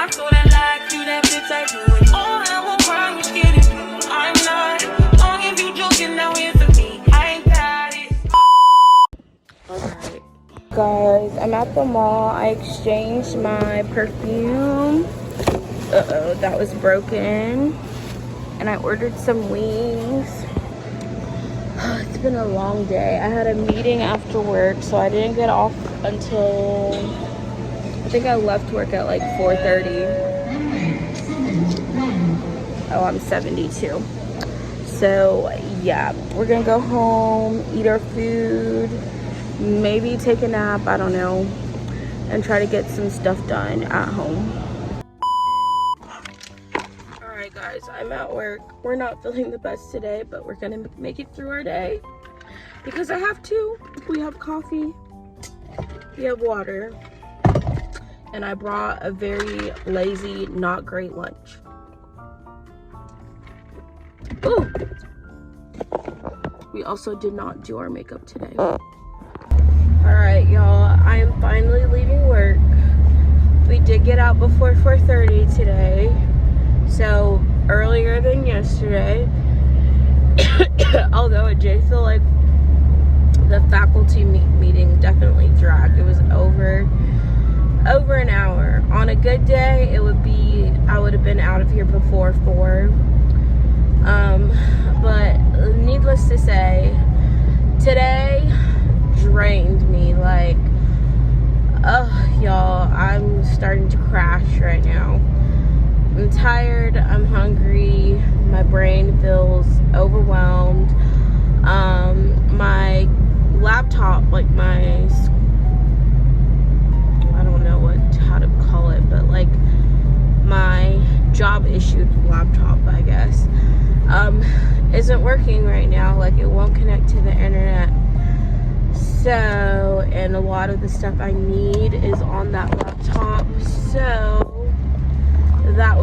I saw that like you, that bitch I do it. Oh, I won't cry, you scared it. I'm not. Long if you joking, now answer me. I ain't got it. Alright. Guys, I'm at the mall. I exchanged my perfume. Uh-oh, that was broken. And I ordered some wings. It's been a long day. I had a meeting after work, so I didn't get off until I think I left work at like 4:30. Oh, I'm 72. So yeah, we're gonna go home, eat our food, maybe take a nap, I don't know, and try to get some stuff done at home. Alright guys, I'm at work. We're not feeling the best today, but we're gonna make it through our day because I have to. We have coffee, we have water, and I brought a very lazy, not great lunch. Ooh. We also did not do our makeup today. Alright y'all, I am finally leaving work. We did get out before 4:30 today, so earlier than yesterday. Although it did feel like the faculty meeting definitely dragged. It was over an hour. On a good day, I would have been out of here before 4. But needless to say, today drained me. Like, y'all, I'm starting to crash right now. I'm tired, I'm hungry, my brain feels overwhelmed. My laptop, like I don't know how to call it, but like my job issued laptop, I guess, isn't working right now. Like, it won't connect to the internet. So, and a lot of the stuff I need is on that laptop. So that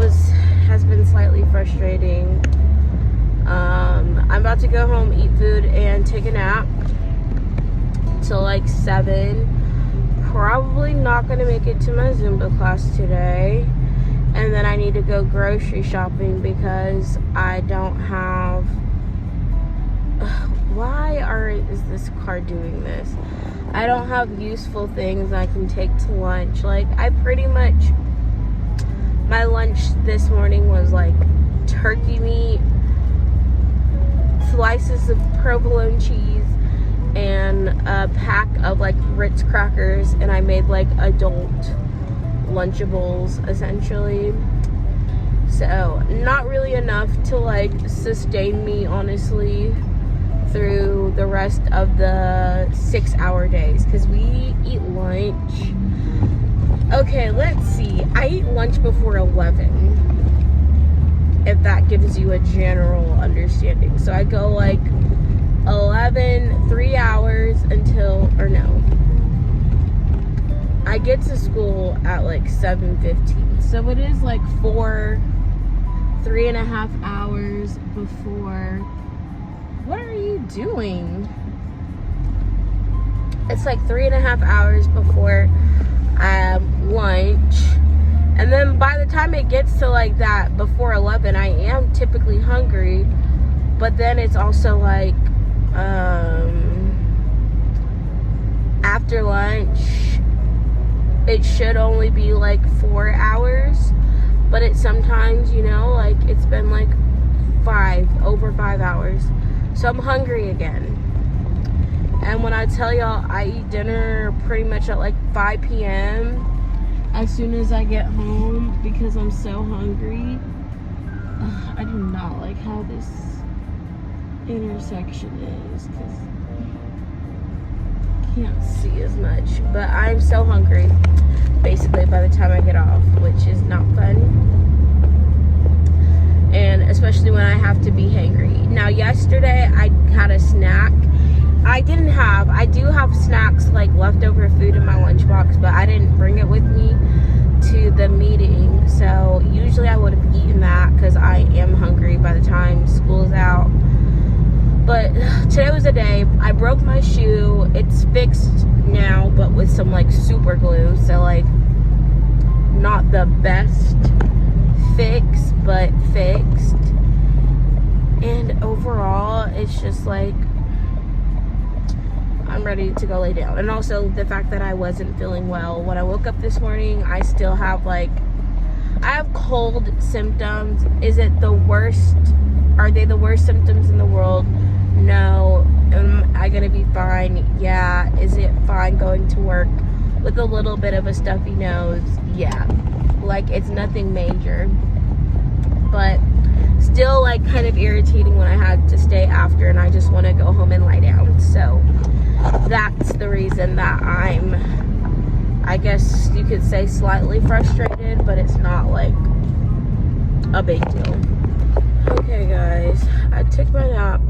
has been slightly frustrating. I'm about to go home, eat food, and take a nap till like 7. Probably not gonna make it to my Zumba class today. And then I need to go grocery shopping because I don't have... Why is this car doing this? I don't have useful things I can take to lunch. Like, my lunch this morning was like turkey meat, slices of provolone cheese, and a pack of like Ritz crackers, and I made like adult Lunchables essentially. So not really enough to like sustain me, honestly, through the rest of the 6-hour days, because we eat lunch. Okay, let's see. I eat lunch before 11, if that gives you a general understanding. So I go like 11, 3 hours until, or no, I get to school at like 7:15. So it is like 3.5 hours before. What are you doing? It's like 3.5 hours before lunch. And then by the time it gets to like that, before 11, I am typically hungry. But then it's also like, after lunch, it should only be like 4 hours. But it's sometimes, you know, like it's been like over 5 hours. So I'm hungry again. And when I tell y'all, I eat dinner pretty much at like 5 p.m. as soon as I get home because I'm so hungry. I do not like how this intersection is because I can't see as much. But I'm so hungry basically by the time I get off, which is not fun. And especially when I have to be hangry. Now yesterday I had a snack. I do have snacks, like leftover food in my lunchbox, but I didn't bring it with me to the meeting. So usually I would have eaten that because I am hungry by the time school's out. But today was a day. I broke my shoe. It's fixed now, but with some like super glue. So like not the best just like, I'm ready to go lay down. And also the fact that I wasn't feeling well. When I woke up this morning, I still have like, I have cold symptoms. Is it the worst? Are they the worst symptoms in the world? No. Am I gonna be fine? Yeah. Is it fine going to work with a little bit of a stuffy nose? Yeah. Like, it's nothing major. But still, like, kind of irritating when I had to stay after, and I just want to go home and lie down. So that's the reason that I'm, I guess you could say, slightly frustrated, but it's not like a big deal. Okay guys, I took my nap,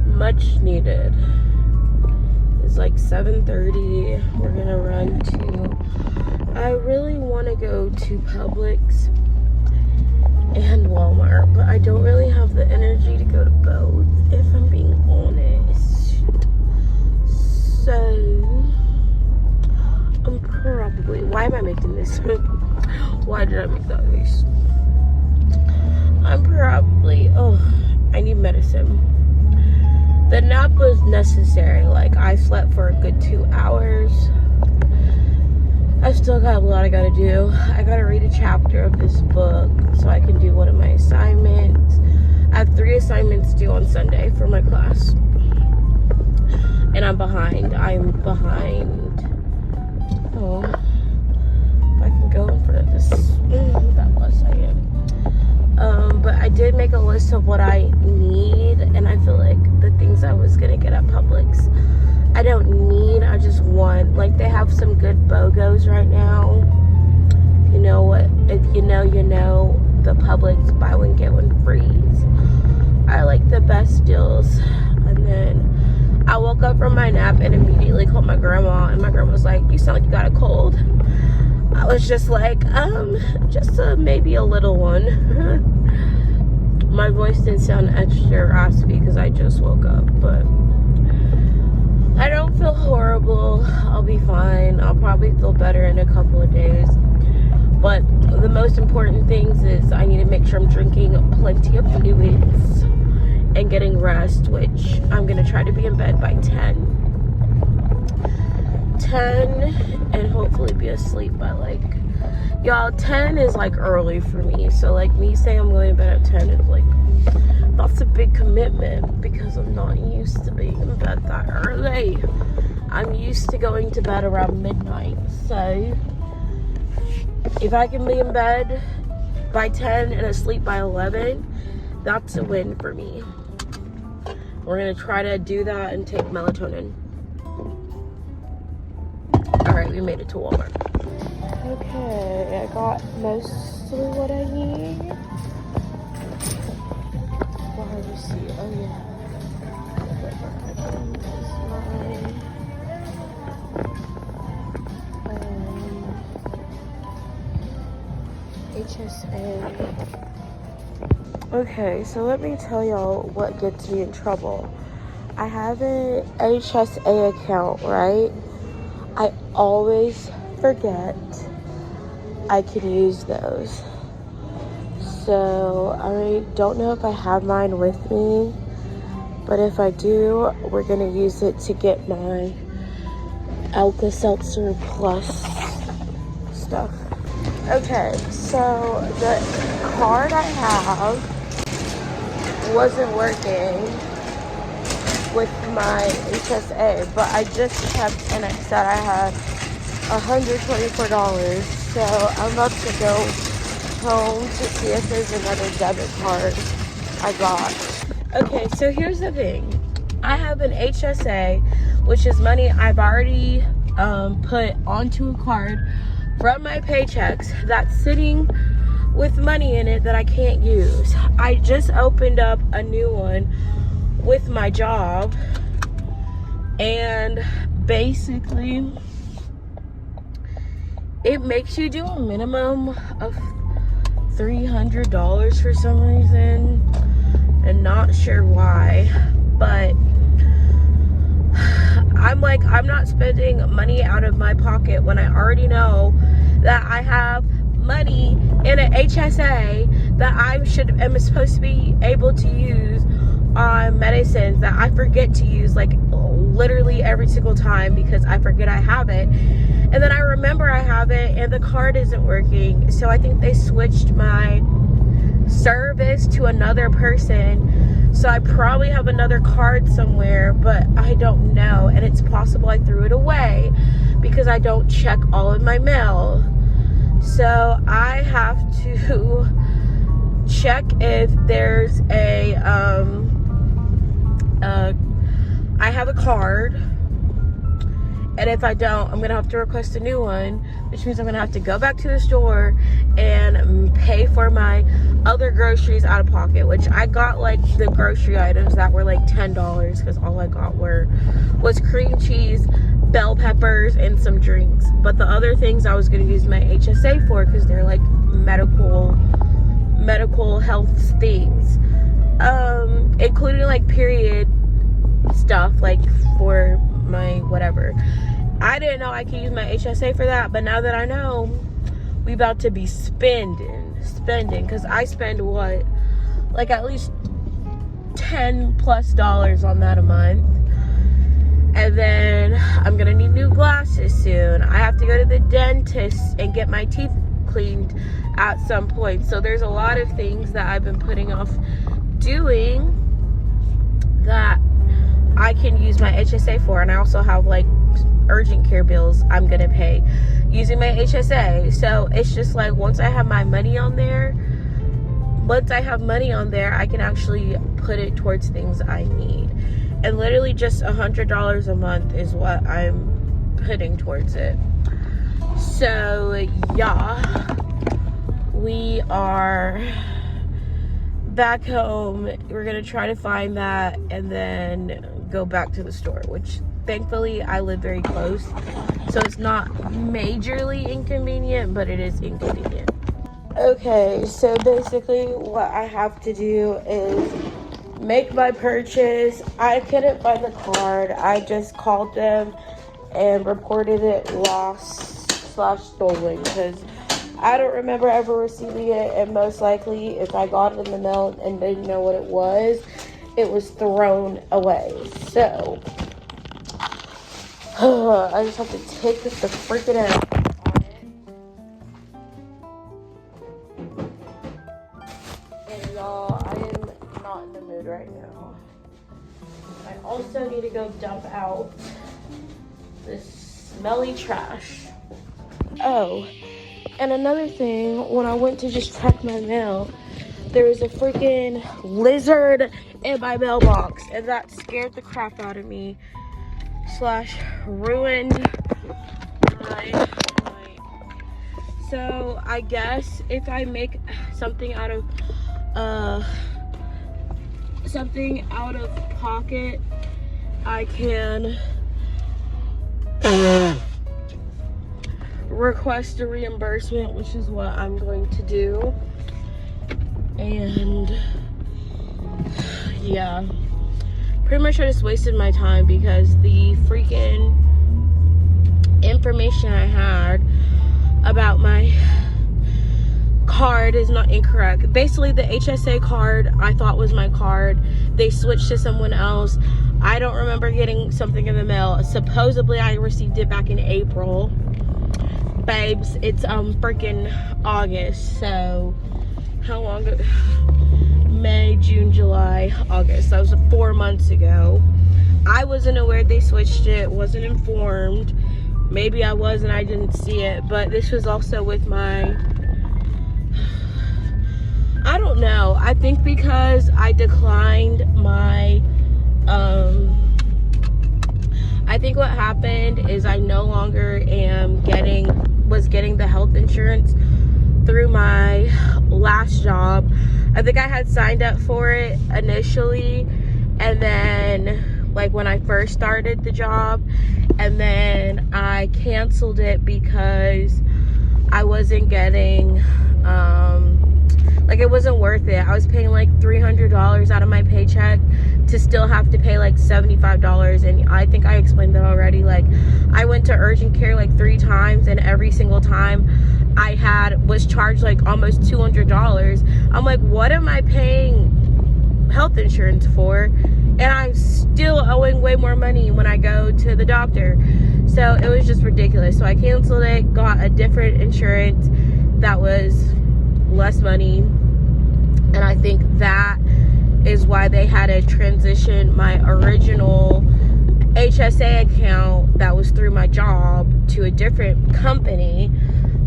much needed. It's like 7:30. We're gonna run to, I really want to go to Publix and Walmart, but I don't really have the energy to go to both, if I'm being honest. So I'm probably, why am I making this? Why did I make that face? I'm probably, I need medicine. The nap was necessary. Like, I slept for a good 2 hours. I still got a lot I gotta do. I gotta read a chapter of this book so I can do one of my assignments. I have 3 assignments due on Sunday for my class. And I'm behind. Oh, if I can go in front of this, that bus I am. But I did make a list of what I need, and I feel like the things I was gonna get at Publix, I don't need, I just want. Like, they have some good BOGOs right now. You know what? If you know, the Publix buy one get one frees. I like the best deals. And then I woke up from my nap and immediately called my grandma, and my grandma was like, "You sound like you got a cold." I was just like, just maybe a little one. My voice did sound extra raspy because I just woke up, but I don't feel horrible. I'll be fine. I'll probably feel better in a couple of days. But the most important things is I need to make sure I'm drinking plenty of fluids and getting rest, which I'm going to try to be in bed by 10, and hopefully be asleep by like, y'all, 10 is like early for me. So like, me saying I'm going to bed at 10 is like, that's a big commitment because I'm not used to being in bed that early. I'm used to going to bed around midnight. So if I can be in bed by 10 and asleep by 11, that's a win for me. We're gonna try to do that and take melatonin. All right, we made it to Walmart. Okay, I got mostly what I need. Why do you see? Oh yeah. HSA. Okay, so let me tell y'all what gets me in trouble. I have an HSA account, right? I always forget I can use those. So I don't know if I have mine with me, but if I do, we're gonna use it to get my Alka-Seltzer Plus stuff. Okay, so the card I have wasn't working with my HSA, but I just checked and it said I had $124. So I'm about to go home to see if there's another debit card I got. Okay, so here's the thing. I have an HSA, which is money I've already put onto a card from my paychecks that's sitting with money in it that I can't use. I just opened up a new one with my job, and basically it makes you do a minimum of $300 for some reason, and not sure why, but I'm like, I'm not spending money out of my pocket when I already know that I have money in an HSA that I am supposed to be able to use on medicines that I forget to use, like literally every single time, because I forget I have it, and then I remember I have it and the card isn't working. So I think they switched my service to another person, so I probably have another card somewhere, but I don't know, and it's possible I threw it away because I don't check all of my mail. So I have to check if there's a I have a card, and if I don't, I'm gonna have to request a new one, which means I'm gonna have to go back to the store and pay for my other groceries out of pocket, which I got like the grocery items that were like $10, because all I got was cream cheese, bell peppers, and some drinks. But the other things I was gonna use my HSA for, because they're like medical health things, including like period stuff, like for my whatever. I didn't know I could use my HSA for that, but now that I know, we about to be spending, because I spend what, like at least $10+ on that a month. And then I'm gonna need new glasses soon. I have to go to the dentist and get my teeth cleaned at some point. So there's a lot of things that I've been putting off doing that I can use my HSA for. And I also have like urgent care bills I'm gonna pay using my HSA. So it's just like, once I have money on there, I can actually put it towards things I need. And literally just $100 a month is what I'm putting towards it. So yeah, we are back home. We're gonna try to find that and then go back to the store, which thankfully I live very close, so it's not majorly inconvenient, but it is inconvenient. Okay, so basically what I have to do is make my purchase. I couldn't find the card. I just called them and reported it lost/stolen, because I don't remember ever receiving it, and most likely if I got it in the mail and didn't know what it was thrown away. So I just have to take the freaking out on it. And y'all, I am not in the mood right now. I also need to go dump out this smelly trash. Oh, and another thing, when I went to just check my mail, there was a freaking lizard in my mailbox, and that scared the crap out of me / ruined my night. So I guess if I make something out of pocket, I can request a reimbursement, which is what I'm going to do. And yeah, pretty much I just wasted my time, because the freaking information I had about my card is not incorrect. Basically, the HSA card I thought was my card, they switched to someone else. I don't remember getting something in the mail. Supposedly I received it back in April. Babes, it's freaking August, so how long ago? May, June, July, August. That was 4 months ago. I wasn't aware they switched it, wasn't informed. Maybe I was and I didn't see it, but this was also with my, I don't know. I think because I declined my, I think what happened is I no longer was getting the health insurance through my last job. I think I had signed up for it initially, and then like when I first started the job, and then I canceled it because I wasn't getting like, it wasn't worth it. I was paying like $300 out of my paycheck to still have to pay like $75. And I think I explained that already. Like, I went to urgent care like 3 times, and every single time I was charged like almost $200. I'm like, what am I paying health insurance for, and I'm still owing way more money when I go to the doctor. So it was just ridiculous. So I canceled it, got a different insurance that was less money, and I think that is why they had to transition my original HSA account that was through my job to a different company.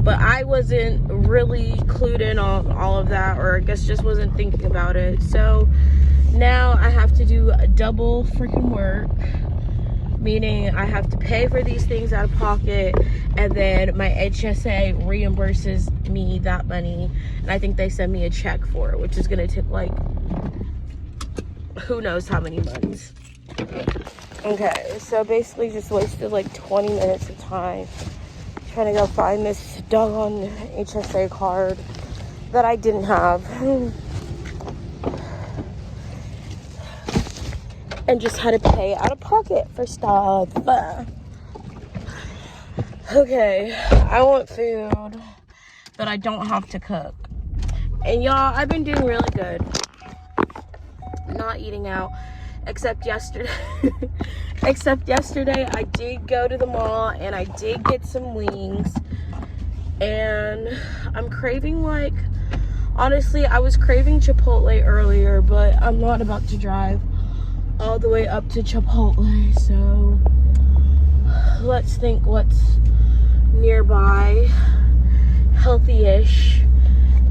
But I wasn't really clued in on all of that, or I guess just wasn't thinking about it. So now I have to do double freaking work, meaning I have to pay for these things out of pocket, and then my HSA reimburses me that money, and I think they send me a check for it, which is gonna take like who knows how many months. Okay, so basically just wasted like 20 minutes of time trying to go find this doggone HSA card that I didn't have. And just had to pay out of pocket for stuff. Okay, I want food that I don't have to cook. And y'all, I've been doing really good. Not eating out, except yesterday. Except yesterday, I did go to the mall and I did get some wings. And I'm craving, like, honestly, I was craving Chipotle earlier, but I'm not about to drive all the way up to Chipotle. So let's think what's nearby, healthy-ish,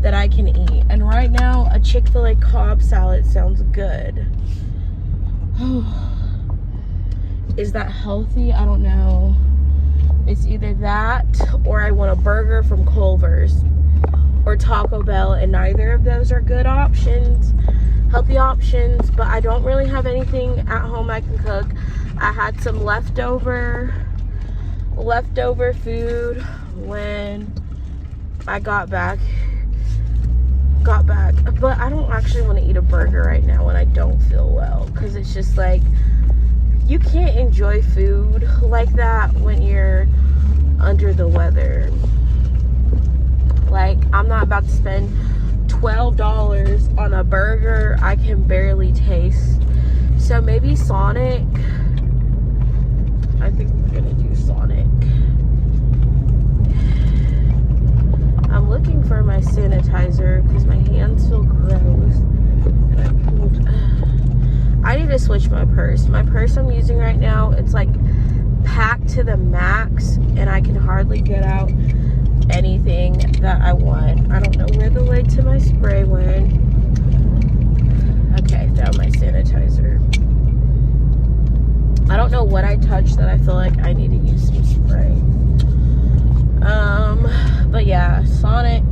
that I can eat. And right now, a Chick-fil-A Cobb salad sounds good. Is that healthy? I don't know. It's either that or I want a burger from Culver's or Taco Bell, and neither of those are good options, healthy options. But I don't really have anything at home I can cook. I had some leftover food when I got back, but I don't actually want to eat a burger right now when I don't feel well, because it's just like, you can't enjoy food like that when you're under the weather. Like, I'm not about to spend $12 on a burger I can barely taste. So maybe Sonic. I think we're gonna do Sonic. I'm looking for my sanitizer because my hands feel gross. And I need to switch my purse. My purse I'm using right now, it's like packed to the max, and I can hardly get out anything that I want. I don't know where the lid to my spray went. Okay, found my sanitizer. I don't know what I touched that I feel like I need to use some spray. But yeah, Sonic.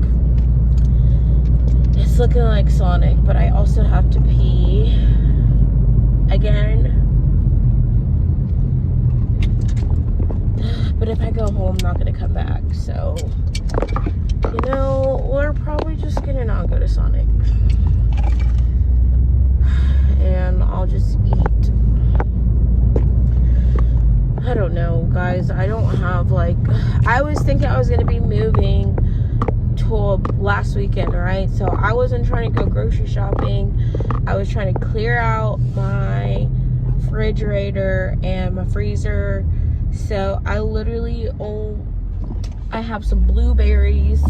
It's looking like Sonic, but I also have to pee again. But if I go home, I'm not gonna come back. So, you know, we're probably just gonna not go to Sonic. And I'll just eat. I don't know, guys. I don't have, like, I was thinking I was gonna be moving to last weekend, right? So I wasn't trying to go grocery shopping. I was trying to clear out my refrigerator and my freezer. So I literally I have some blueberries,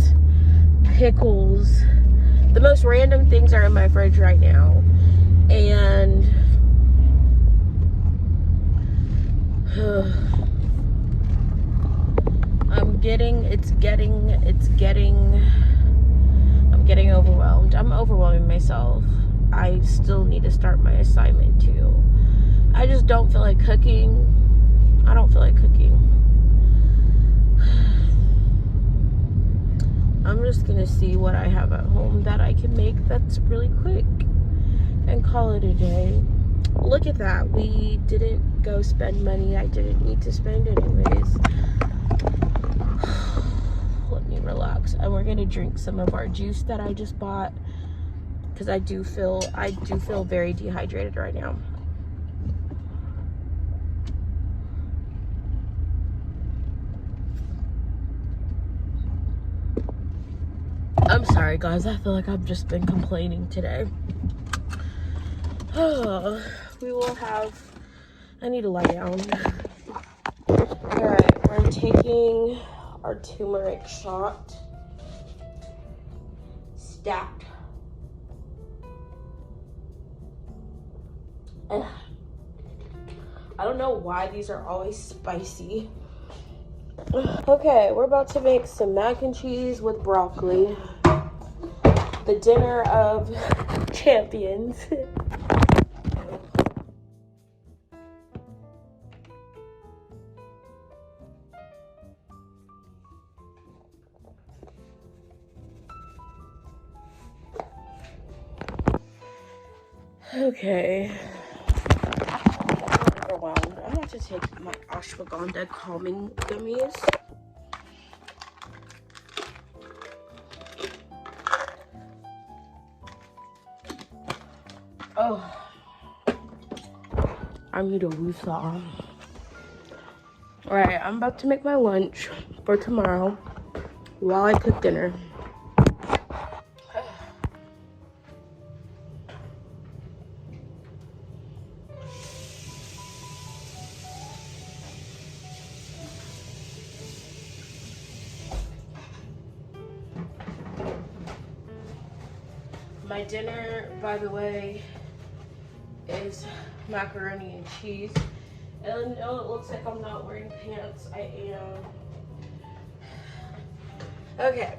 pickles. The most random things are in my fridge right now. And I'm getting overwhelmed. I'm overwhelming myself. I still need to start my assignment too. I just don't feel like cooking. I don't feel like cooking. I'm just gonna see what I have at home that I can make that's really quick and call it a day. Look at that. We didn't go spend money I didn't need to spend anyways. Let me relax. And we're gonna drink some of our juice that I just bought, because I do feel very dehydrated right now. I'm sorry, guys. I feel like I've just been complaining today. We will have, I need to lie down. All right, we're taking our turmeric shot. Stacked. Ugh. I don't know why these are always spicy. Okay, we're about to make some mac and cheese with broccoli. The dinner of champions. Okay. I'm overwhelmed. I'm about to take my ashwagandha calming gummies. Oh, I need a woosah. Alright, I'm about to make my lunch for tomorrow while I cook dinner. My dinner, by the way, is macaroni and cheese. And no, it looks like I'm not wearing pants. I am. Okay,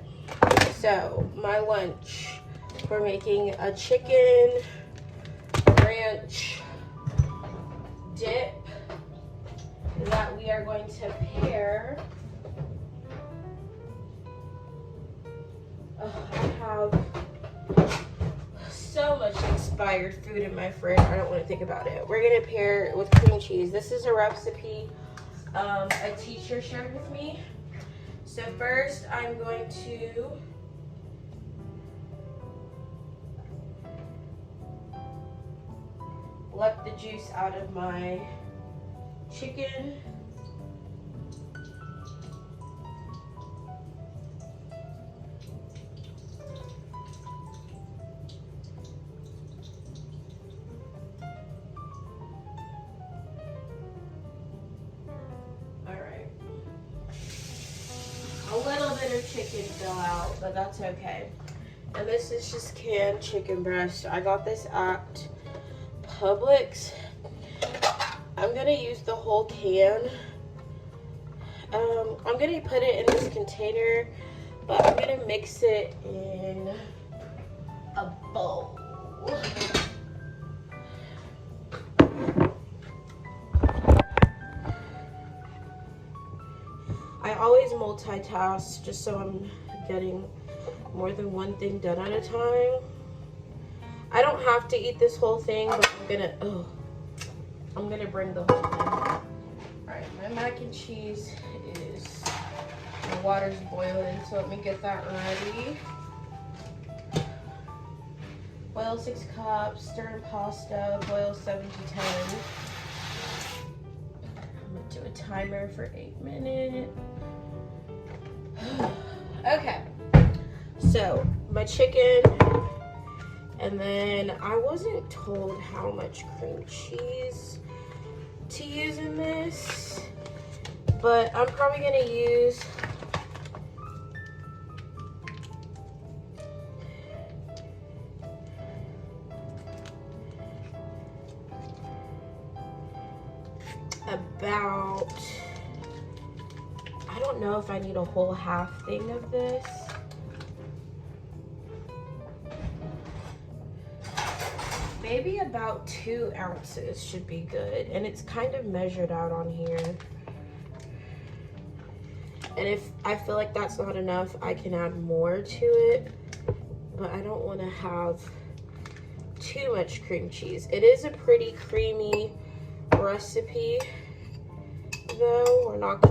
so my lunch, we're making a chicken ranch dip that we are going to pair. I have so much expired food in my fridge. I don't want to think about it. We're gonna pair it with cream cheese. This is a recipe a teacher shared with me. So first I'm going to let the juice out of my chicken. A little bit of chicken fell out, but that's okay. And this is just canned chicken breast. I got this at Publix. I'm gonna use the whole can. I'm gonna put it in this container, but I'm gonna mix it in a bowl. I always multitask just so I'm getting more than one thing done at a time. I don't have to eat this whole thing, but I'm gonna bring the whole thing. All right, my mac and cheese is, the water's boiling, so let me get that ready. Boil 6 cups, stir in pasta, boil 7 to 10. I'm gonna do a timer for 8 minutes. Okay, so my chicken, and then I wasn't told how much cream cheese to use in this, but I'm probably gonna use about, I don't know if I need a whole half thing of this. Maybe about 2 ounces should be good. And it's kind of measured out on here. And if I feel like that's not enough, I can add more to it. But I don't want to have too much cream cheese. It is a pretty creamy recipe, though. I'm not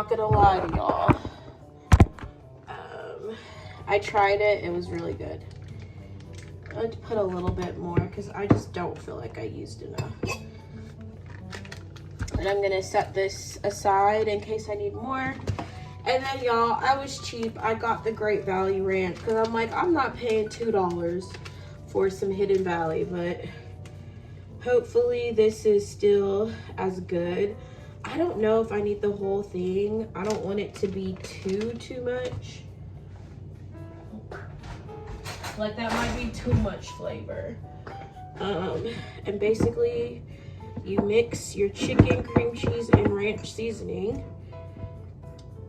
gonna lie to y'all. I tried it. It was really good. I'd put a little bit more because I just don't feel like I used enough. And I'm gonna set this aside in case I need more. And then y'all, I was cheap. I got the Great Value Ranch because I'm like, I'm not paying $2 for some Hidden Valley, but hopefully this is still as good. I don't know if I need the whole thing. I don't want it to be too much. Like that might be too much flavor. And basically you mix your chicken, cream cheese, and ranch seasoning.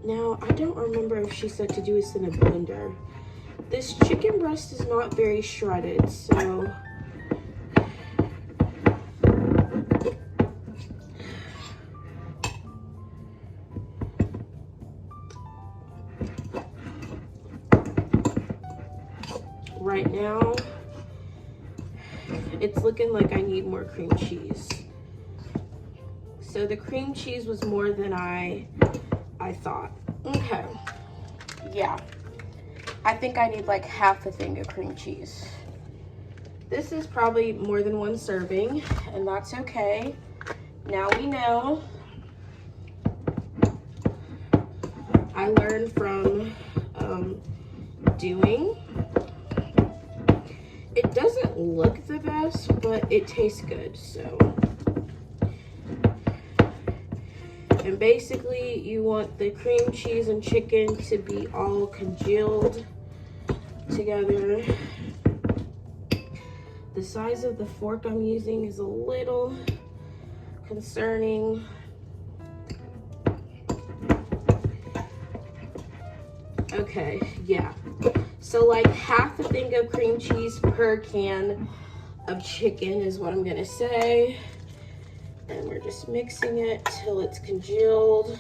Now, I don't remember if she said to do this in a blender. This chicken breast is not very shredded, so right now it's looking like I need more cream cheese. So the cream cheese was more than I thought. Okay, yeah, I think I need like half a thing of cream cheese. This is probably more than one serving, and that's okay. Now we know. I learned from doing. It doesn't look the best, but it tastes good, so. And basically, you want the cream cheese and chicken to be all congealed together. The size of the fork I'm using is a little concerning. Okay, yeah. So like half a thing of cream cheese per can of chicken is what I'm gonna say. And we're just mixing it till it's congealed.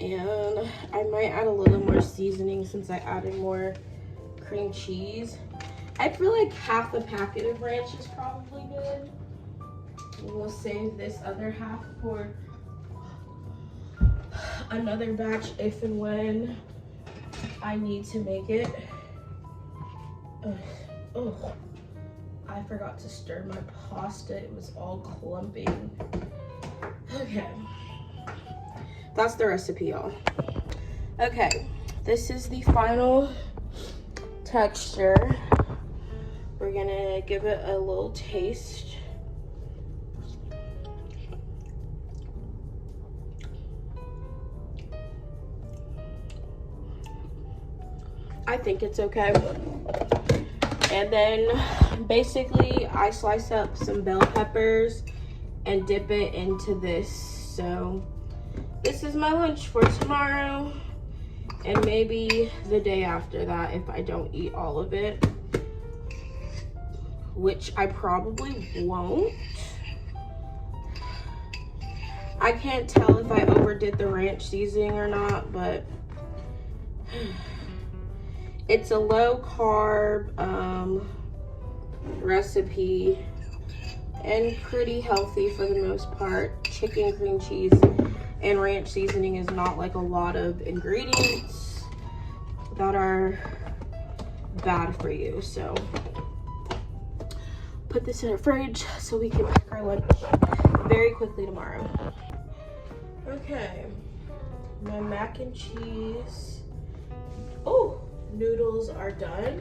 And I might add a little more seasoning since I added more cream cheese. I feel like half a packet of ranch is probably good. And we'll save this other half for another batch if and when I need to make it. Oh, I forgot to stir my pasta. It was all clumping. Okay, that's the recipe, y'all. Okay, this is the final texture. We're gonna give it a little taste. I think it's okay. And then basically I slice up some bell peppers and dip it into this. So this is my lunch for tomorrow and maybe the day after that if I don't eat all of it, which I probably won't. I can't tell if I overdid the ranch seasoning or not, but it's a low carb recipe and pretty healthy for the most part. Chicken, cream cheese, and ranch seasoning is not like a lot of ingredients that are bad for you. So put this in our fridge so we can make our lunch very quickly tomorrow. Okay, my mac and cheese. Oh, noodles are done.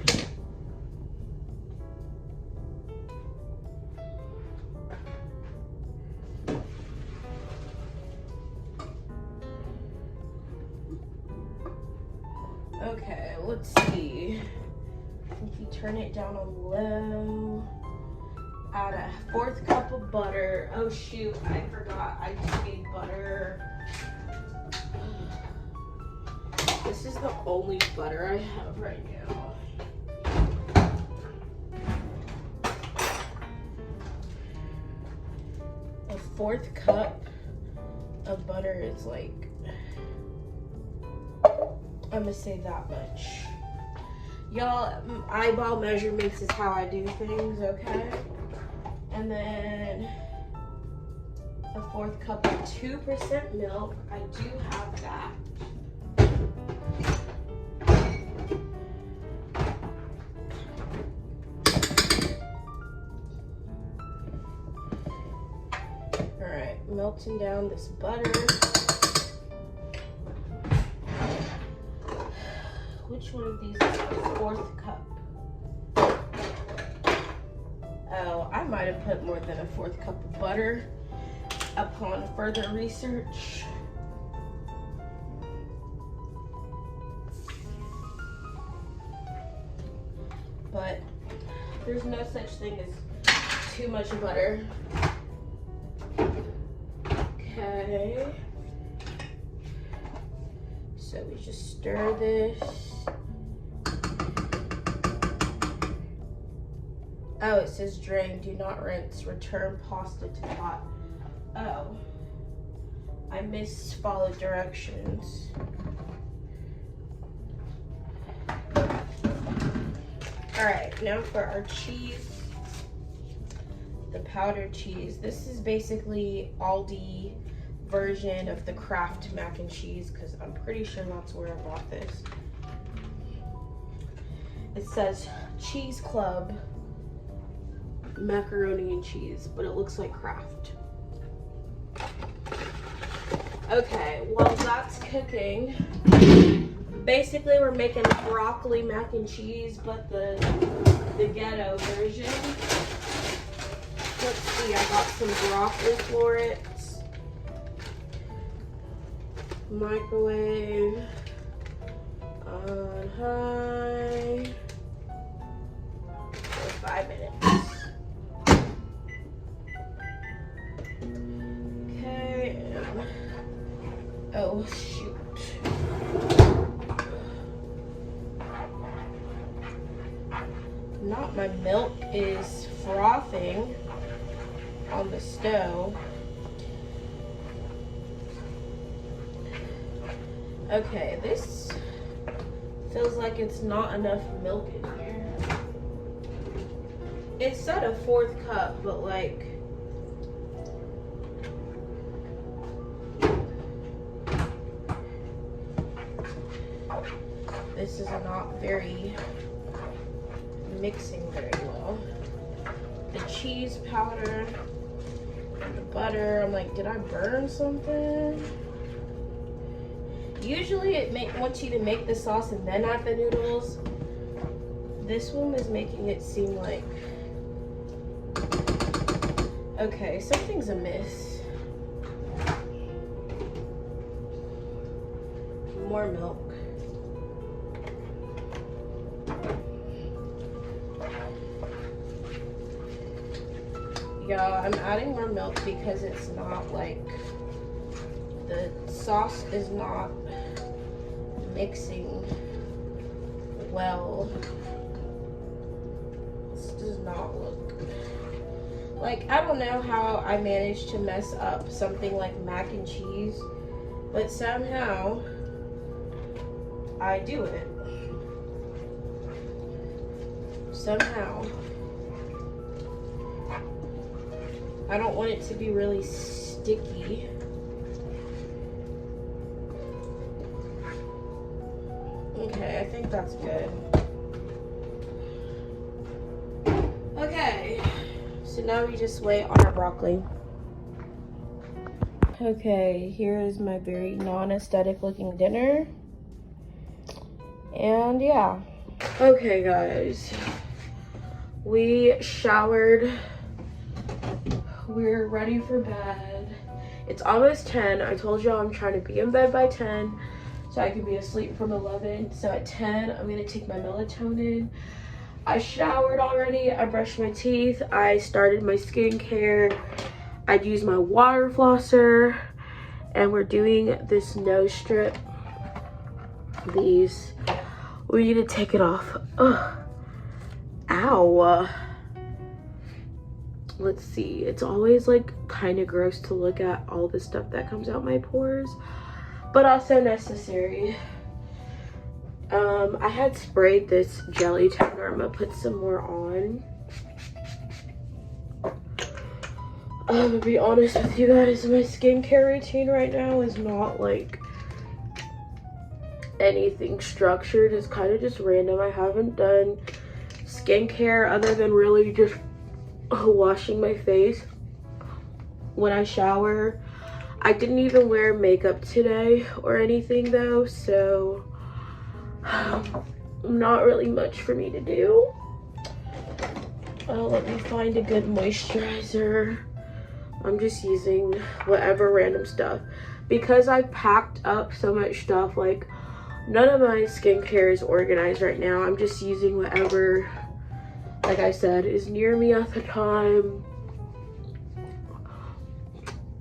Okay, let's see. If you turn it down on low, add a 1/4 cup of butter. Oh shoot, I forgot I do need butter. This is the only butter I have right now. A 1/4 cup of butter is like, I'm gonna say that much. Y'all, eyeball measurements is how I do things, okay? And then a 1/4 cup of 2% milk. I do have that. All right, melting down this butter. Which one of these is the 4th cup? might have put more than a 1/4 cup of butter upon further research. But there's no such thing as too much butter. Okay. So we just stir this. Oh, it says drain, do not rinse, return pasta to pot. Oh, I misfollowed directions. All right, now for our cheese, the powdered cheese. This is basically Aldi version of the Kraft mac and cheese, because I'm pretty sure that's where I bought this. It says Cheese Club macaroni and cheese, but it looks like Kraft. Okay, while that's cooking, basically we're making broccoli mac and cheese, but the ghetto version. Let's see, I got some broccoli florets. Microwave on high for 5 minutes. Okay. Oh shoot. Not my milk is frothing on the stove. Okay, this feels like it's not enough milk in here. It said a 1/4 cup, but like, this is not very mixing very well. The cheese powder and the butter, I'm like, did I burn something? Usually it wants you to make the sauce and then add the noodles. This one is making it seem like, okay, something's amiss. More milk. Yeah, I'm adding more milk because it's not like, the sauce is not mixing well. This does not look, like, I don't know how I managed to mess up something like mac and cheese, but somehow I do it. Somehow. I don't want it to be really sticky. Okay, I think that's good. Okay, so now we just wait on our broccoli. Okay, here is my very non-aesthetic looking dinner. And yeah. Okay guys, we showered. We're ready for bed. It's almost 10. I told y'all I'm trying to be in bed by 10 so I can be asleep from 11. So at 10, I'm gonna take my melatonin. I showered already. I brushed my teeth. I started my skincare. I used my water flosser, and we're doing this nose strip. These, we need to take it off. Ugh. Ow. Let's see, it's always like kind of gross to look at all the stuff that comes out my pores, but also necessary. I had sprayed this jelly toner. I'm gonna put some more on. To be honest with you guys, my skincare routine right now is not like anything structured. It's kind of just random. I haven't done skincare other than really just washing my face when I shower. I didn't even wear makeup today or anything though, so not really much for me to do. Oh, let me find a good moisturizer. I'm just using whatever random stuff. Because I packed up so much stuff, like none of my skincare is organized right now. I'm just using whatever, like I said, is near me at the time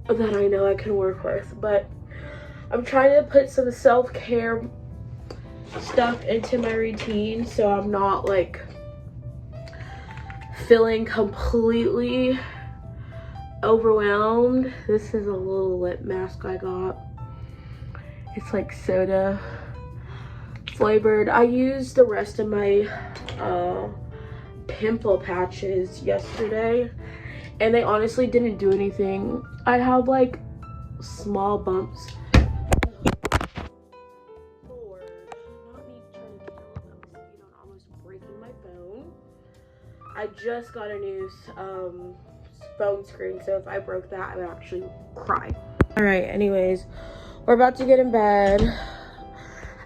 that I know I can work with. But I'm trying to put some self-care stuff into my routine so I'm not like feeling completely overwhelmed. This is a little lip mask I got. It's like soda flavored. I used the rest of my pimple patches yesterday and they honestly didn't do anything. I had like small bumps. Lord, not me trying to kill a mosquito and almost breaking my phone. I just got a new phone screen, so if I broke that, I would actually cry. All right, anyways, we're about to get in bed.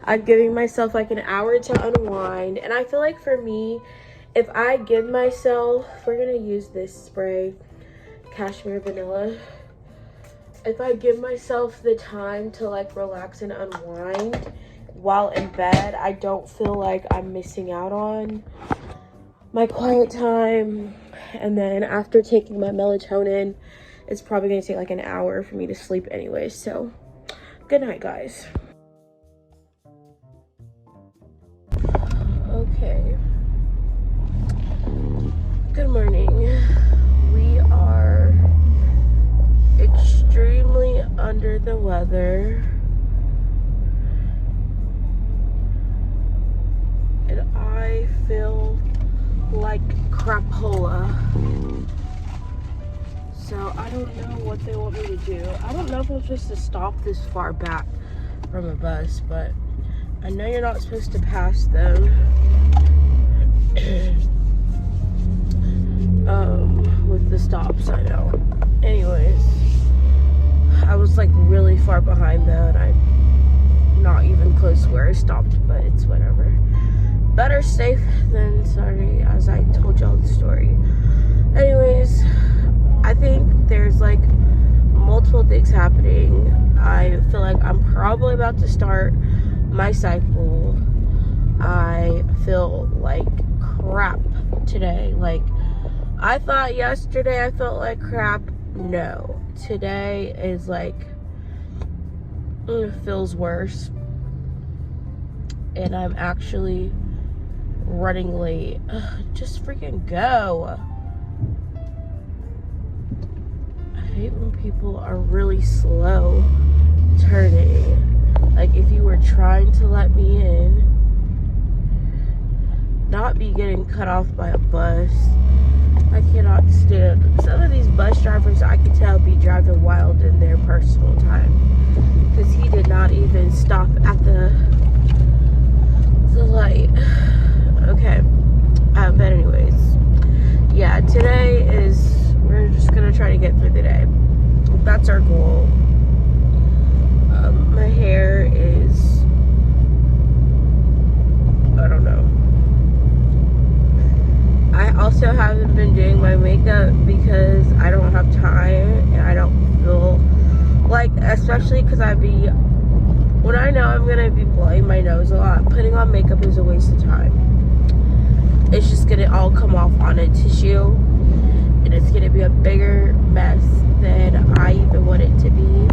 I'm giving myself like an hour to unwind, and I feel like for me, if I give myself, we're gonna use this spray, Cashmere Vanilla. If I give myself the time to like relax and unwind while in bed, I don't feel like I'm missing out on my quiet time. And then after taking my melatonin, it's probably gonna take like an hour for me to sleep anyway. So good night, guys. Okay, good morning. We are extremely under the weather, and I feel like crapola. So I don't know what they want me to do. I don't know if I'm supposed to stop this far back from a bus, but I know you're not supposed to pass them. With the stops, I know. Anyways, I was like really far behind though, and I'm not even close to where I stopped, but it's whatever. Better safe than sorry, as I told y'all the story. Anyways, I think there's like multiple things happening. I feel like I'm probably about to start my cycle. I feel like crap today. Like, I thought yesterday I felt like crap. No, today is like, it feels worse. And I'm actually running late. Ugh, just freaking go. I hate when people are really slow turning. Like, if you were trying to let me in, not be getting cut off by a bus. I cannot stand some of these bus drivers. I can tell be driving wild in their personal time, because he did not even stop at the light. Okay, but anyways, yeah, today is, we're just gonna try to get through the day. That's our goal. My hair is, I don't know. I also haven't been doing my makeup because I don't have time, and I don't feel like, especially because when I know I'm gonna be blowing my nose a lot, putting on makeup is a waste of time. It's just gonna all come off on a tissue, and it's gonna be a bigger mess than I even want it to be.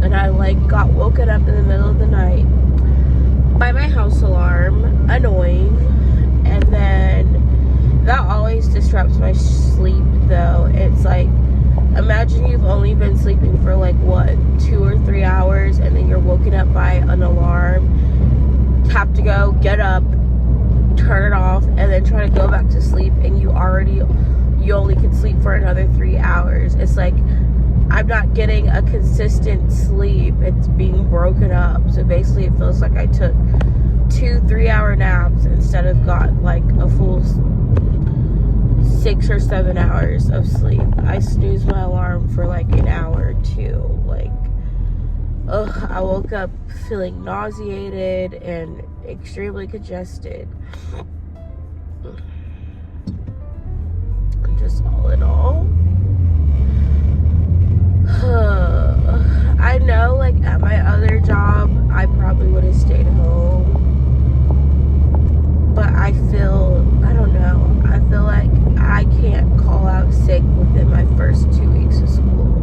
And I like got woken up in the middle of the night by my house alarm, annoying, and then that always disrupts my sleep though. It's like, imagine you've only been sleeping for like what, 2 or 3 hours, and then you're woken up by an alarm, have to go get up, turn it off, and then try to go back to sleep, and you only can sleep for another 3 hours. It's like, I'm not getting a consistent sleep. It's being broken up. So basically it feels like I took 2 3-hour naps instead of got like a full 6 or 7 hours of sleep. I snoozed my alarm for like an hour or two. Like, ugh, I woke up feeling nauseated and extremely congested. just all in all, I know, like, at my other job, I probably would have stayed home. But I don't know, I feel like I can't call out sick within my first 2 weeks of school.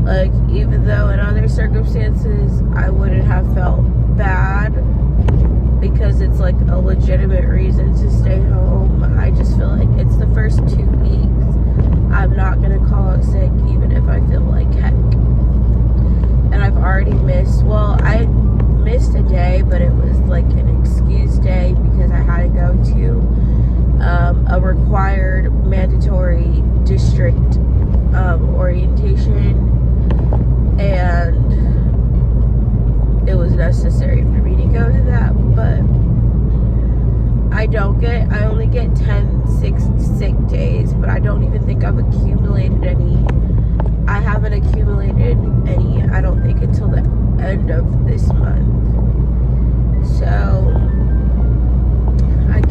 Like, even though in other circumstances, I wouldn't have felt bad because it's like a legitimate reason to stay home. I just feel like it's the first 2 weeks. I'm not going to call out sick even if I feel like heck. And I've already I missed a day, but it was like an excuse day because I had to go to a required mandatory district orientation, and it was necessary for me to go to that. But I only get 10 sick days, but I don't even think I've accumulated any. I haven't accumulated any, I don't think, until the end of this month. So I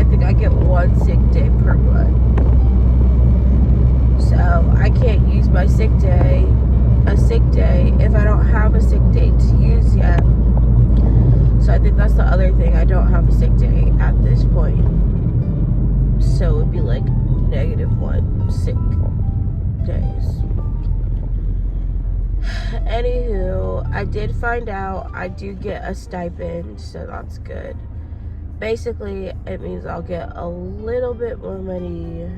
think I get 1 sick day per month. So I can't use my a sick day if I don't have a sick day to use yet. So I think that's the other thing. I don't have a sick day at this point. So it would be like -1 sick days. Anywho, I did find out I do get a stipend, so that's good. Basically, it means I'll get a little bit more money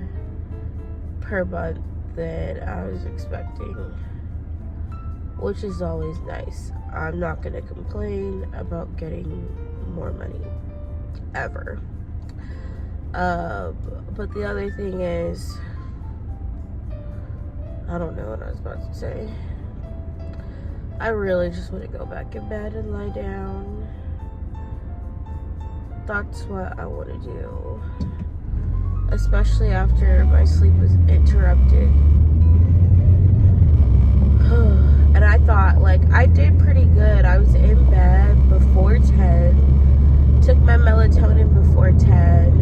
per month than I was expecting, which is always nice. I'm not gonna complain about getting more money, ever. But the other thing is, I don't know what I was about to say. I really just want to go back in bed and lie down. That's what I want to do. Especially after my sleep was interrupted. And I thought, like, I did pretty good. I was in bed before 10. Took my melatonin before 10.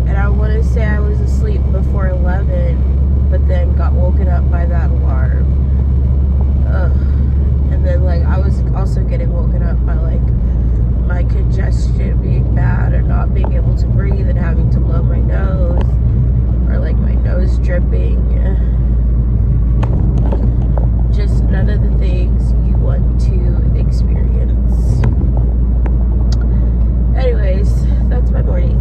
And I want to say I was asleep before 11. But then got woken up by that alarm. And then, like, I was also getting woken up by, like, my congestion being bad or not being able to breathe and having to blow my nose, or, like, my nose dripping. Just none of the things you want to experience. Anyways, that's my morning.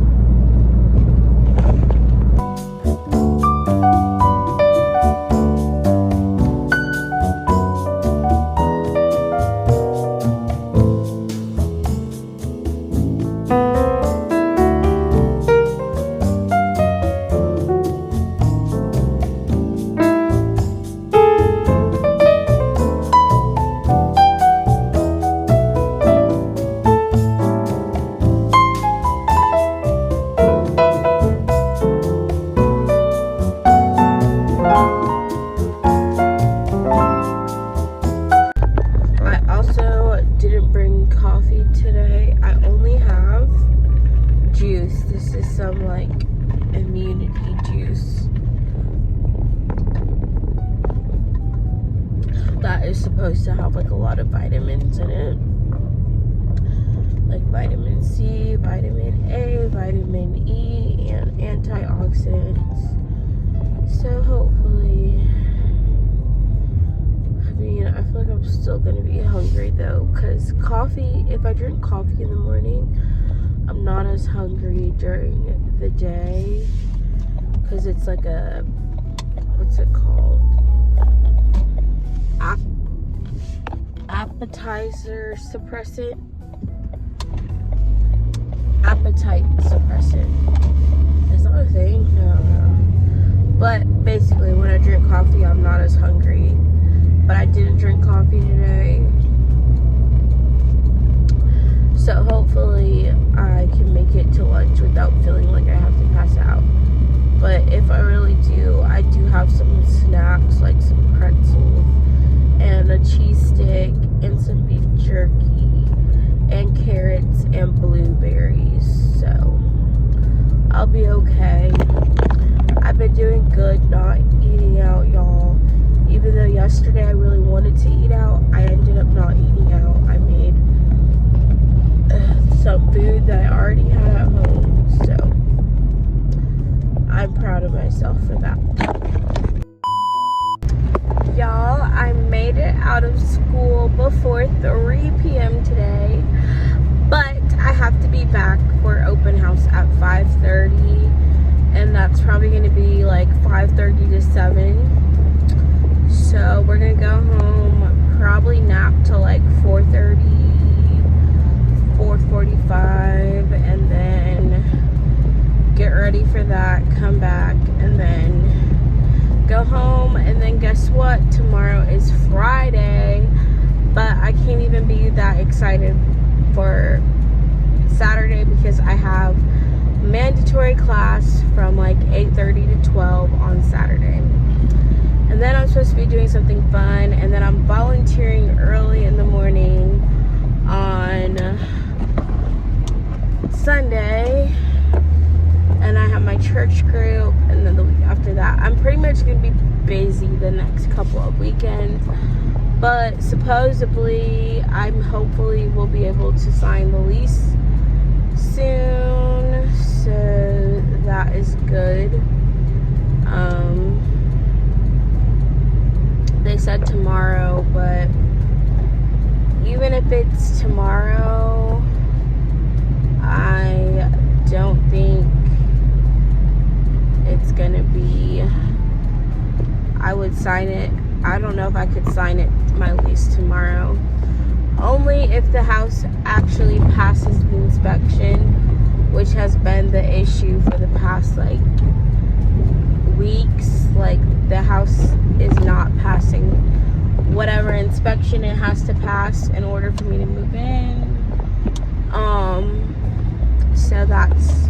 Supposed to have like a lot of vitamins in it, like vitamin C, vitamin A, vitamin E, and antioxidants. So hopefully, I mean, I feel like I'm still gonna be hungry though, because coffee, if I drink coffee in the morning, I'm not as hungry during the day, because it's like a, what's it called? Appetizer suppressant. Appetite suppressant. Is that a thing? No. But basically, when I drink coffee, I'm not as hungry. But I didn't drink coffee today. So hopefully, I can make it to lunch without feeling like I have to pass out. But if I really do, I do have some snacks, like some pretzels and a cheese stick and some beef jerky and carrots and blueberries. So I'll be okay. I've been doing good not eating out, y'all. Even though yesterday I really wanted to eat out, I ended up not eating out. I made some food that I already had at home, so I'm proud of myself for that. Y'all, I made it out of school before 3 p.m. today, but I have to be back for open house at 5:30, and that's probably going to be like 5:30 to 7. So we're going to go home, probably nap till like 4:30, 4:45, and then get ready for that, come back, and then go home. And then guess what? Tomorrow is Friday, but I can't even be that excited for Saturday because I have mandatory class from like 8:30 to 12 on Saturday. And then I'm supposed to be doing something fun, and then I'm volunteering early in the morning on Sunday, and I have my church group, and then the week after that I'm pretty much going to be busy the next couple of weekends. But supposedly I'm hopefully will be able to sign the lease soon, so that is good. They said tomorrow, but even if it's tomorrow, I don't think it's gonna be, I would sign it. I don't know if I could sign it, my lease, tomorrow. Only if the house actually passes the inspection, which has been the issue for the past like weeks. Like, the house is not passing whatever inspection it has to pass in order for me to move in. So that's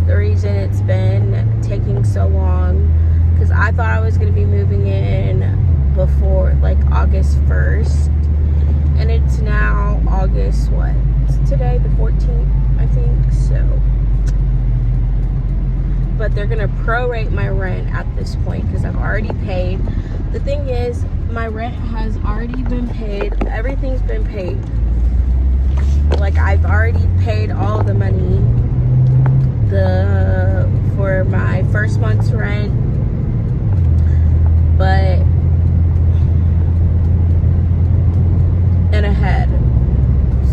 the reason it's been taking so long, because I thought I was going to be moving in before like August 1st, and it's now August, what? It's today, the 14th, I think. So, but they're gonna prorate my rent at this point because I've already paid. The thing is, my rent has already been paid. Everything's been paid. Like, I've already paid all the money for my first month's rent, but and ahead.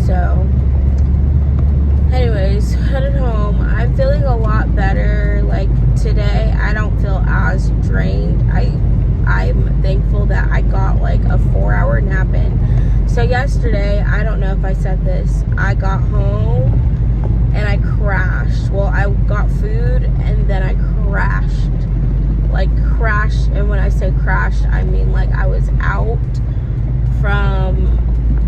So anyways, headed home. I'm feeling a lot better. Like, today I don't feel as drained. I'm thankful that I got like a 4-hour nap in. So yesterday, I don't know if I said this, I got home and I crashed. Well, I got food and then I crashed. Like, crashed, and when I say crashed, I mean like I was out from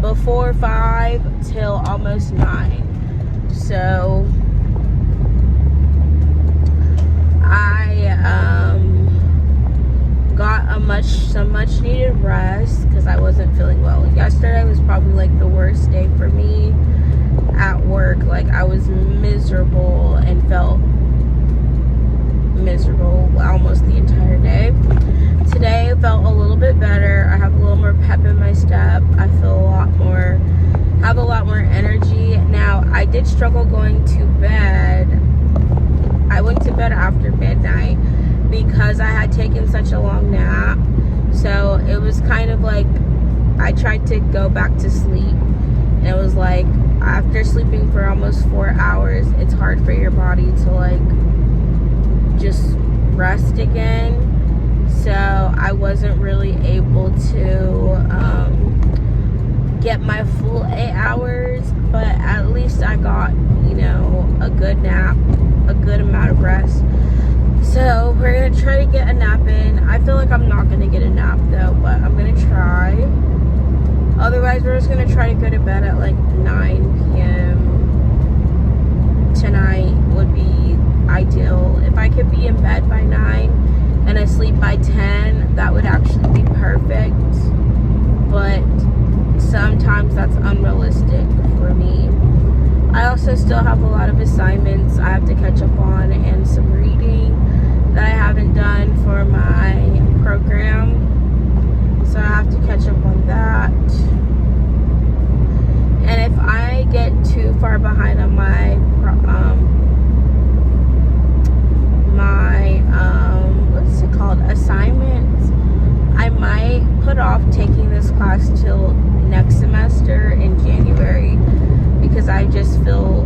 before 5 till almost 9. So I got some much needed rest because I wasn't feeling well. Yesterday was probably like the worst day for me at work. Like, I was miserable and felt miserable almost the entire day. Today I felt a little bit better. I have a little more pep in my step. I feel have a lot more energy. Now, I did struggle going to bed. I went to bed after midnight because I had taken such a long nap. So it was kind of like I tried to go back to sleep, and it was like, after sleeping for almost 4 hours, it's hard for your body to like just rest again. So I wasn't really able to get my full 8 hours, but at least I got, a good nap, a good amount of rest. So we're gonna try to get a nap in. I feel like I'm not gonna get a nap though, but I'm gonna try. Otherwise, we're just gonna try to go to bed at like 9 p.m. tonight would be ideal. If I could be in bed by 9 and I sleep by 10, that would actually be perfect. But sometimes that's unrealistic for me. I also still have a lot of assignments I have to catch up on and for my program. So I have to catch up on that. And if I get too far behind on my what's it called, assignments, I might put off taking this class till next semester in January, because I just feel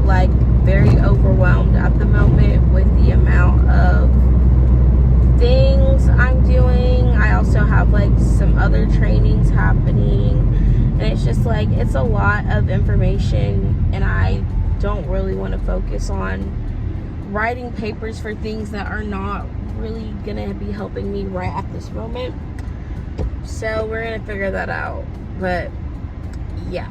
like very overwhelmed at the moment with the amount of things I'm doing. I also have like some other trainings happening, and it's just like, it's a lot of information, and I don't really want to focus on writing papers for things that are not really gonna be helping me right at this moment. So we're gonna figure that out. But yeah.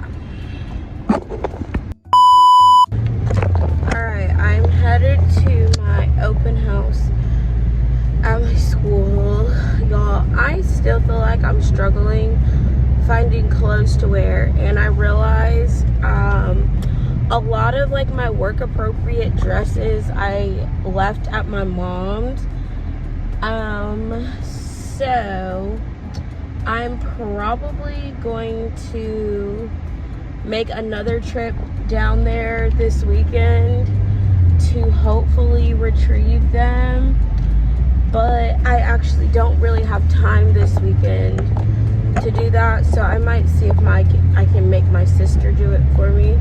Alright, I'm headed to my open house at my school. Y'all, I still feel like I'm struggling finding clothes to wear, and I realize a lot of like my work appropriate dresses I left at my mom's. So I'm probably going to make another trip down there this weekend to hopefully retrieve them, but I actually don't really have time this weekend to do that, so I might see if I can make my sister do it for me.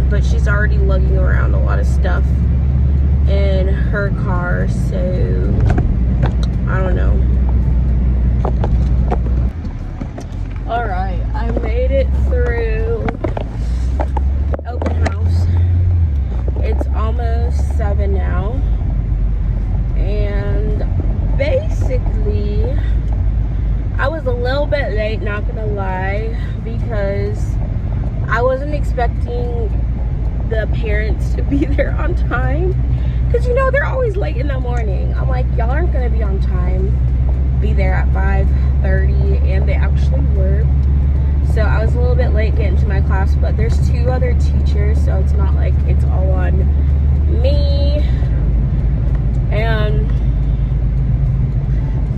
But she's already lugging around a lot of stuff in her car, so I don't know. Alright, I made it through open house. It's almost 7 now, and basically I was a little bit late, not gonna lie, because I wasn't expecting the parents to be there on time, because you know they're always late in the morning. I'm like, y'all aren't gonna be on time, be there at 5:30, and they actually were. So I was a little bit late getting to my class, but there's 2 other teachers, so it's not like it's all on me. And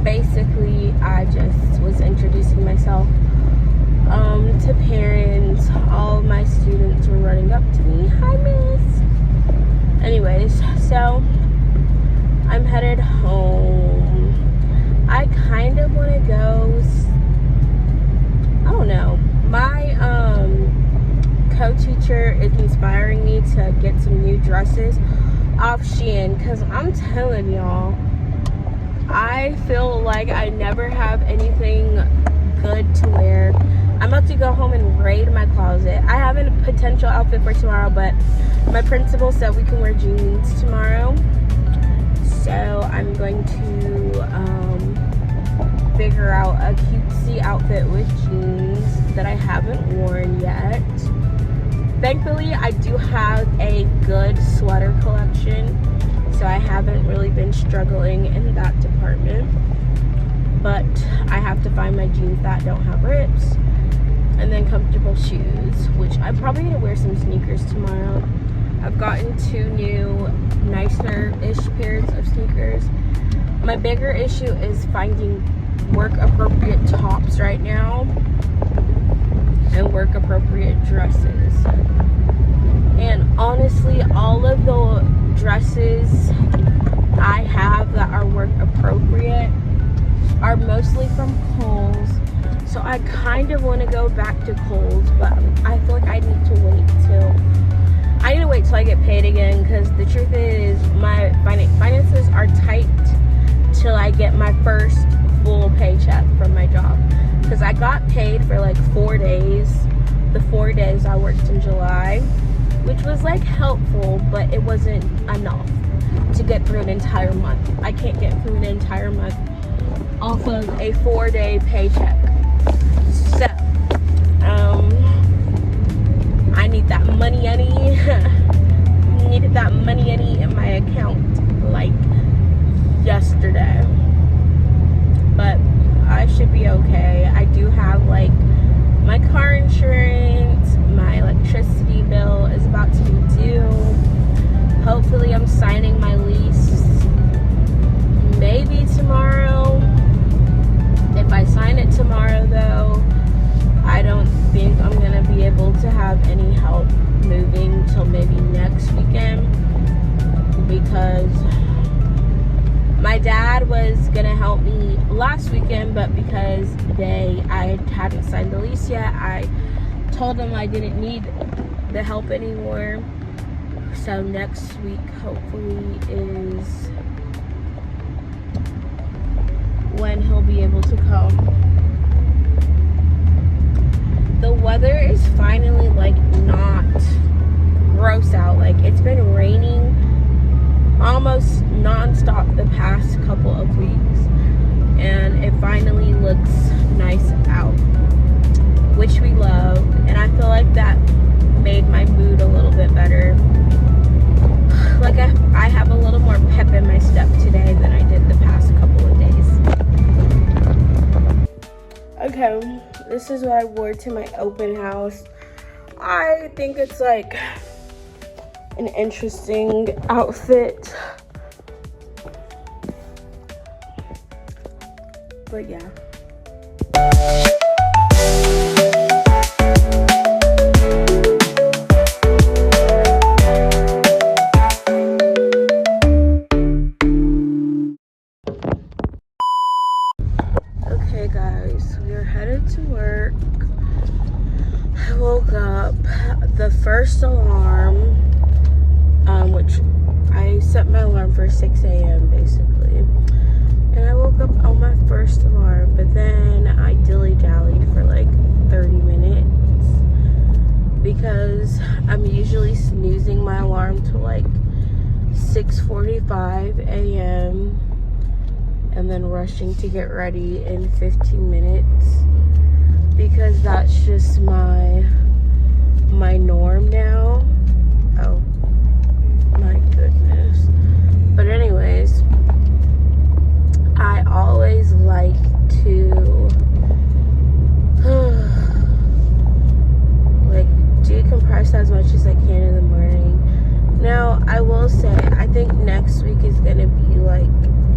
basically I just was introducing myself to parents. All of my students were running up to me, hi miss. Anyways, so I'm headed home. I kind of want to go, I don't know, my co-teacher is inspiring me to get some new dresses off Shein, because I'm telling y'all, I feel like I never have anything good to wear. I'm about to go home and raid my closet. I have a potential outfit for tomorrow, but my principal said we can wear jeans tomorrow, so I'm going to figure out a cutesy outfit with jeans that I haven't worn yet. Thankfully, I do have a good sweater collection, so I haven't really been struggling in that department. But I have to find my jeans that don't have rips, and then comfortable shoes, which I'm probably gonna wear some sneakers tomorrow. I've gotten 2 new nicer-ish pairs of sneakers. My bigger issue is finding work-appropriate tops right now and work-appropriate dresses. And honestly, all of the dresses I have that are work-appropriate are mostly from Kohl's. So I kind of want to go back to Kohl's, but I feel like I need to wait till I get paid again, because the truth is my finances are tight till I get my first full paycheck from my job, because I got paid for like 4 days, the 4 days I worked in July, which was like helpful, but it wasn't enough to get through an entire month. I can't get through an entire month off of a 4-day paycheck. So I need that money needed that money in my account like yesterday, but I should be okay. I do have like my car insurance, my electricity bill is about to be due. Hopefully I'm signing my lease help me last weekend, but because I hadn't signed the lease yet, I told them I didn't need the help anymore. So next week hopefully is when he'll be able to come. The weather is finally like not gross out. Like, it's been raining almost non-stop the past couple of weeks, and it finally looks nice out, which we love, and I feel like that made my mood a little bit better. Like, I have a little more pep in my step today than I did the past couple of days. Okay, this is what I wore to my open house. I think it's like an interesting outfit, but yeah. Okay guys, we are headed to work. I woke up, the first alarm, which I set my alarm for 6 a.m. basically, and I woke up on my first alarm, but then I dilly-dallied for like 30 minutes because I'm usually snoozing my alarm to like 6:45 a.m. and then rushing to get ready in 15 minutes because that's just my norm now. Oh my goodness. But anyways, I always like to like decompress as much as I can in the morning. Now, I will say, I think next week is gonna be like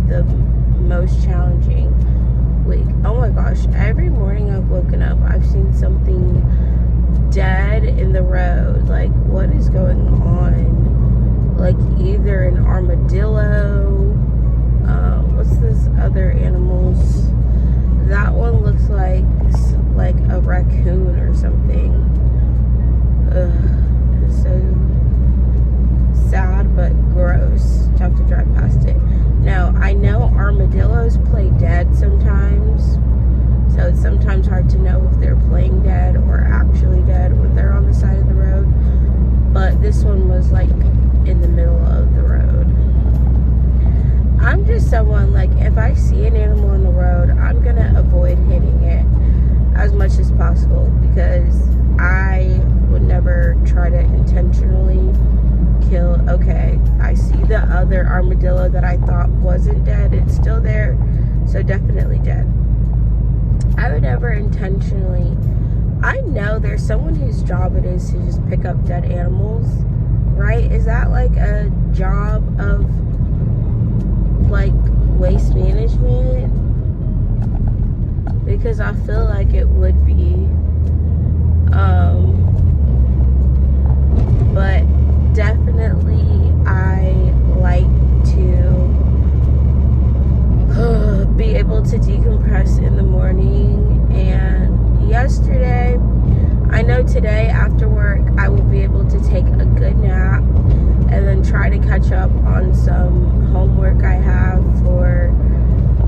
the most challenging week. Oh my gosh, every morning I've woken up, I've seen something dead in the road. Like, what is going on? Like, either an armadillo, what's this other animals? That one looks like a raccoon or something. It's so sad but gross to have to drive past it. Now, I know armadillos play dead sometimes, so it's sometimes hard to know if they're playing dead or actually dead when they're on the side of the road, but this one was like in the middle of the road. I'm just someone, like, if I see an animal on the road, I'm gonna avoid hitting it as much as possible because I would never try to intentionally kill. Okay, I see the other armadillo that I thought wasn't dead. It's still there, so definitely dead. I would never intentionally. I know there's someone whose job it is to just pick up dead animals, right? Is that like a job of like waste management? Because I feel like it would be. But definitely I like to be able to decompress in the morning. And yesterday, I know today after work I will be able to take a good nap and then try to catch up on some homework I have for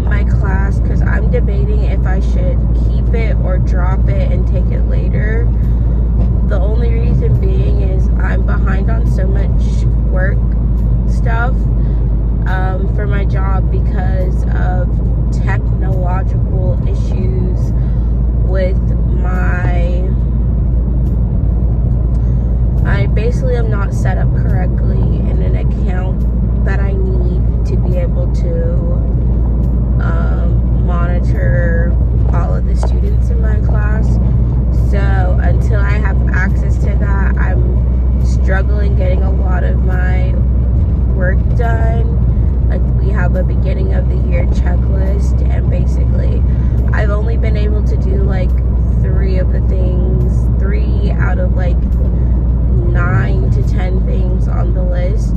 my class, because I'm debating if I should keep it or drop it and take it later. The only reason being is I'm behind on so much work stuff for my job because of technological issues with I basically am not set up correctly in an account that I need to be able to monitor all of the students in my class. So until I have access to that, I'm struggling getting a lot of my work done. Like, we have a beginning of the year checklist, and basically I've only been able to do like 3 out of like 9 to 10 things on the list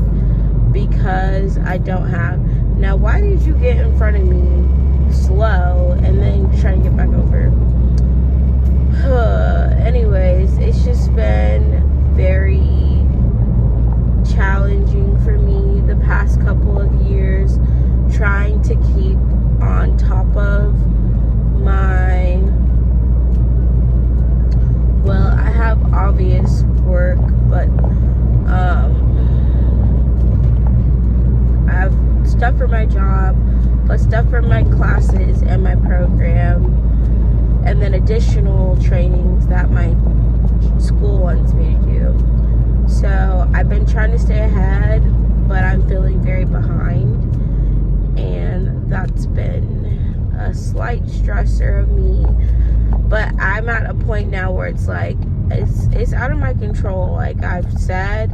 because I don't have. Now, why did you get in front of me low and then try to get back over. Anyways, it's just been very challenging for me the past couple of years, trying to keep on top of my, well, I have obvious work, but I have stuff for my job, plus stuff for my classes and my program, and then additional trainings that my school wants me to do. So I've been trying to stay ahead, but I'm feeling very behind, and that's been a slight stressor of me. But I'm at a point now where it's like it's out of my control. Like I've said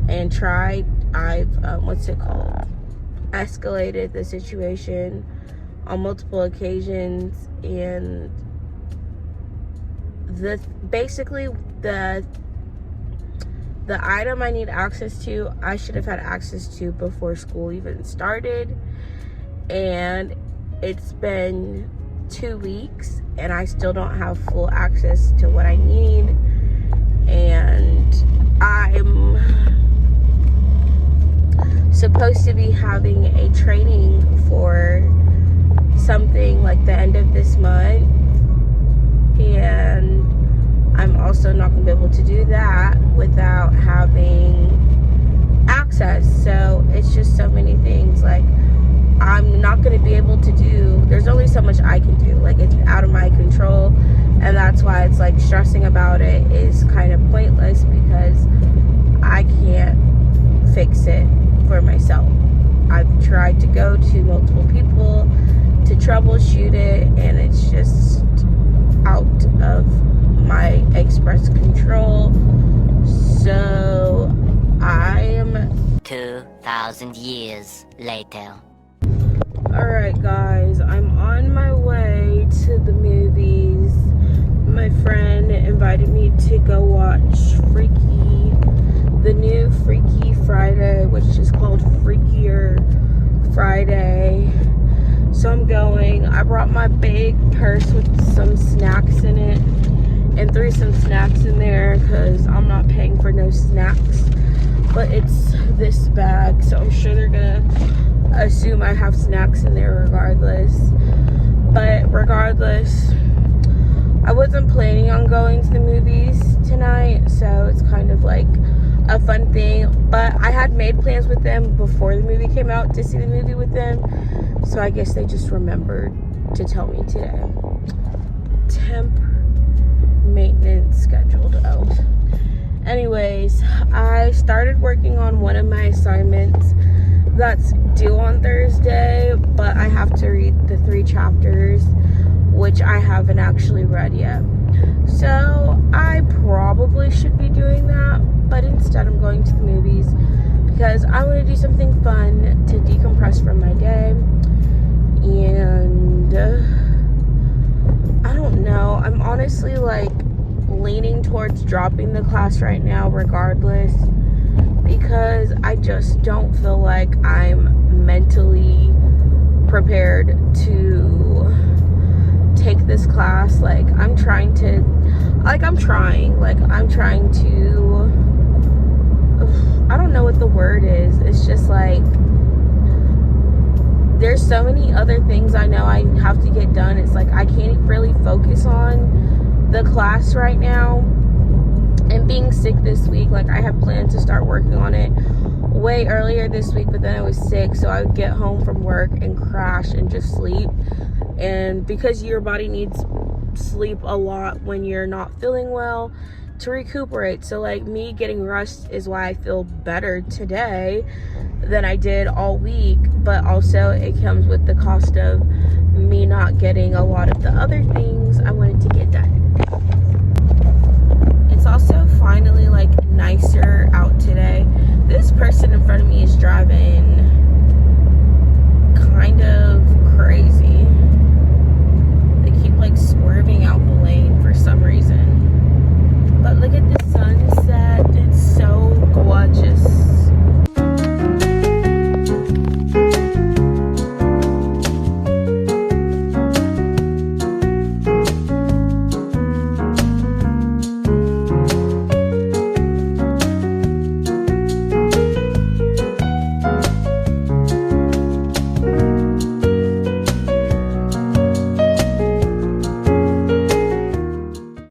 and tried, I've escalated the situation on multiple occasions, and basically the item I need access to, I should have had access to before school even started, and it's been 2 weeks and I still don't have full access to what I need. And I'm supposed to be having a training for something like the end of this month, and I'm also not going to be able to do that without having access. So it's just so many things. Like, I'm not going to be able to do, there's only so much I can do. Like, it's out of my control, and that's why it's like stressing about it is kind of pointless, because I can't fix it for myself. I've tried to go to multiple people to troubleshoot it, and it's just out of my express control. So I'm 2,000 years later. Alright guys, I'm on my way to the movies. My friend invited me to go watch the new Freaky Friday, which is called Freakier Friday. So I'm going. I brought my big purse with some snacks in it, and threw some snacks in there because I'm not paying for no snacks. But it's this bag, so I'm sure they're gonna assume I have snacks in there regardless. But regardless, I wasn't planning on going to the movies tonight, so it's kind of like a fun thing. But I had made plans with them before the movie came out to see the movie with them, so I guess they just remembered to tell me today. Temp maintenance scheduled. Oh, anyways, I started working on one of my assignments that's due on Thursday, but I have to read the 3 chapters, which I haven't actually read yet. So I probably should be doing that, but instead I'm going to the movies because I want to do something fun to decompress from my day. And I don't know, I'm honestly like leaning towards dropping the class right now regardless, because I just don't feel like I'm mentally prepared to take this class. Like, I'm trying to I don't know what the word is. It's just like, there's so many other things I know I have to get done. It's like I can't really focus on the class right now. And being sick this week, like, I have planned to start working on it way earlier this week, but then I was sick, so I would get home from work and crash and just sleep. And because your body needs sleep a lot when you're not feeling well to recuperate, so like me getting rest is why I feel better today than I did all week. But also it comes with the cost of me not getting a lot of the other things I wanted to get done.